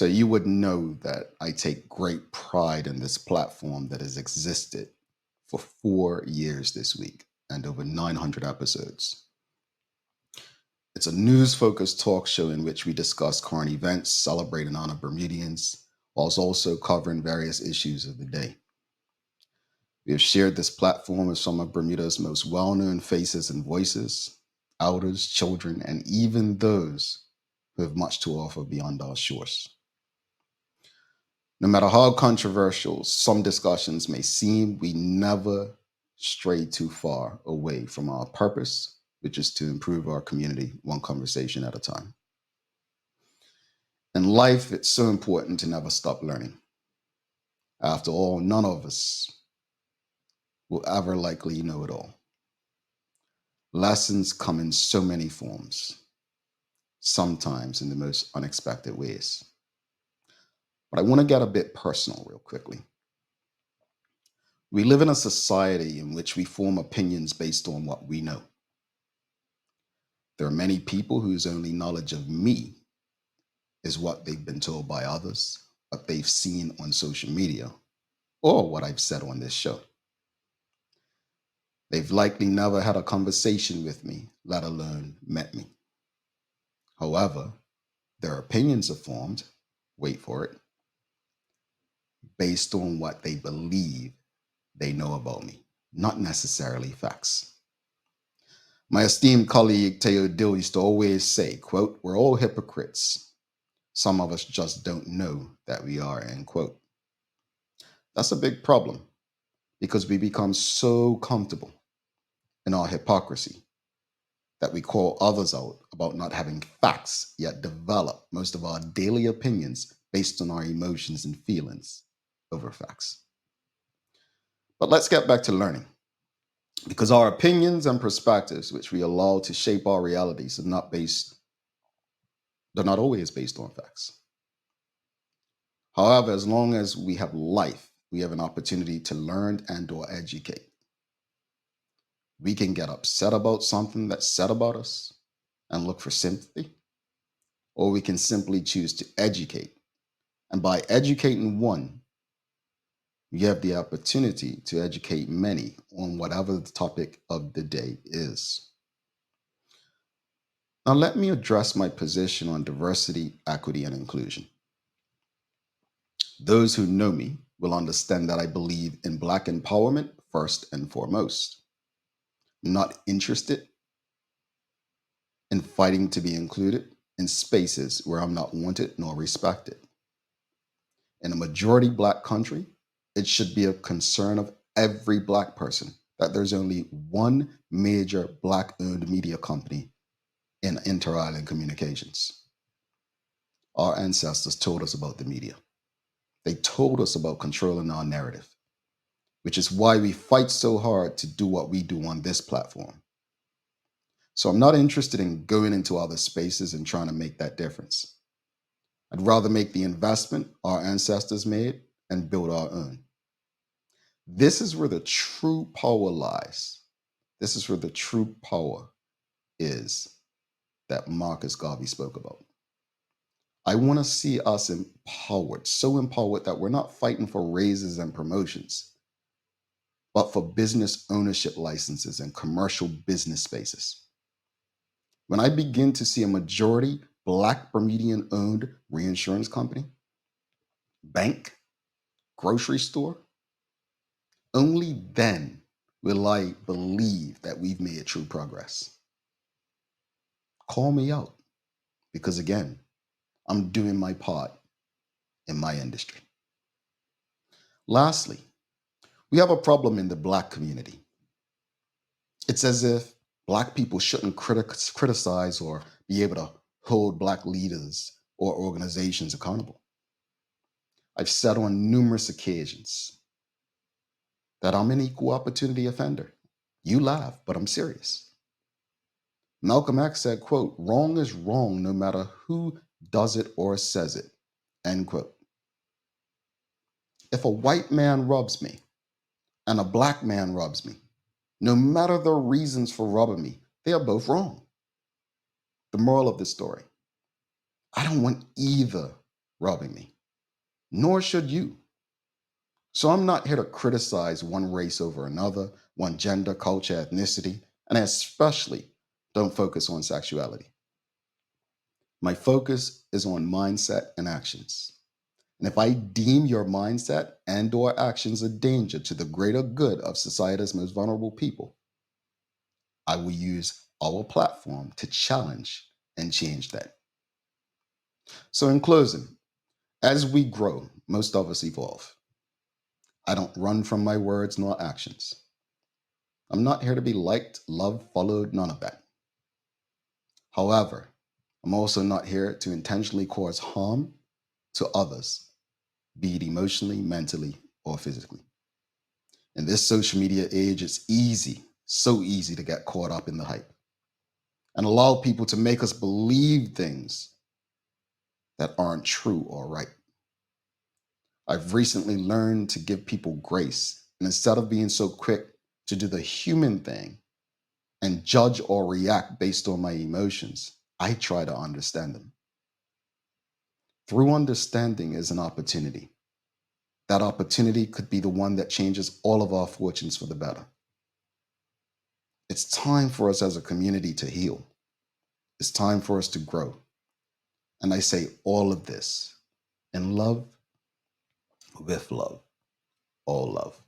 So you would know that I take great pride in this platform that has existed for 4 years this week and over 900 episodes. It's a news focused talk show in which we discuss current events, celebrate and honor Bermudians, whilst also covering various issues of the day. We have shared this platform with some of Bermuda's most well known faces and voices, elders, children, and even those who have much to offer beyond our shores. No matter how controversial some discussions may seem, we never stray too far away from our purpose, which is to improve our community one conversation at a time. In life, it's so important to never stop learning. After all, none of us will ever likely know it all. Lessons come in so many forms, sometimes in the most unexpected ways. But I want to get a bit personal real quickly. We live in a society in which we form opinions based on what we know. There are many people whose only knowledge of me is what they've been told by others, what they've seen on social media, or what I've said on this show. They've likely never had a conversation with me, let alone met me. However, their opinions are formed, wait for it, based on what they believe they know about me, not necessarily facts. My esteemed colleague Teo Dill used to always say, quote, "We're all hypocrites. Some of us just don't know that we are," end quote. That's a big problem because we become so comfortable in our hypocrisy that we call others out about not having facts, yet develop most of our daily opinions based on our emotions and feelings over facts. But let's get back to learning, because our opinions and perspectives, which we allow to shape our realities, they're not always based on facts. However, as long as we have life, we have an opportunity to learn and or educate. We can get upset about something that's said about us and look for sympathy, or we can simply choose to educate. And by educating one, you have the opportunity to educate many on whatever the topic of the day is. Now, let me address my position on diversity, equity, and inclusion. Those who know me will understand that I believe in Black empowerment first and foremost. I'm not interested in fighting to be included in spaces where I'm not wanted nor respected. In a majority Black country, it should be a concern of every Black person that there's only one major Black owned media company in inter island communications. Our ancestors told us about the media. They told us about controlling our narrative, which is why we fight so hard to do what we do on this platform. So I'm not interested in going into other spaces and trying to make that difference. I'd rather make the investment our ancestors made and build our own. This is where the true power lies. This is where the true power is that Marcus Garvey spoke about. I want to see us empowered, so empowered that we're not fighting for raises and promotions, but for business ownership licenses and commercial business spaces. When I begin to see a majority Black Bermudian owned reinsurance company, bank, grocery store, only then will I believe that we've made true progress. Call me out because, again, I'm doing my part in my industry. Lastly, we have a problem in the Black community. It's as if Black people shouldn't criticize or be able to hold Black leaders or organizations accountable. I've said on numerous occasions that I'm an equal opportunity offender. You laugh, but I'm serious. Malcolm X said, quote, "Wrong is wrong no matter who does it or says it," end quote. If a white man rubs me and a Black man rubs me, no matter the reasons for rubbing me, they are both wrong. The moral of this story: I don't want either robbing me. Nor should you. So I'm not here to criticize one race over another, one gender, culture, ethnicity, and I especially don't focus on sexuality. My focus is on mindset and actions. And if I deem your mindset and or actions a danger to the greater good of society's most vulnerable people, I will use our platform to challenge and change that. So in closing, as we grow, most of us evolve. I don't run from my words nor actions. I'm not here to be liked, loved, followed, none of that. However, I'm also not here to intentionally cause harm to others, be it emotionally, mentally, or physically. In this social media age, it's easy, so easy to get caught up in the hype and allow people to make us believe things that aren't true or right. I've recently learned to give people grace, and instead of being so quick to do the human thing and judge or react based on my emotions, I try to understand them. Through understanding is an opportunity. That opportunity could be the one that changes all of our fortunes for the better. It's time for us as a community to heal. It's time for us to grow. And I say all of this in love, with love, all love.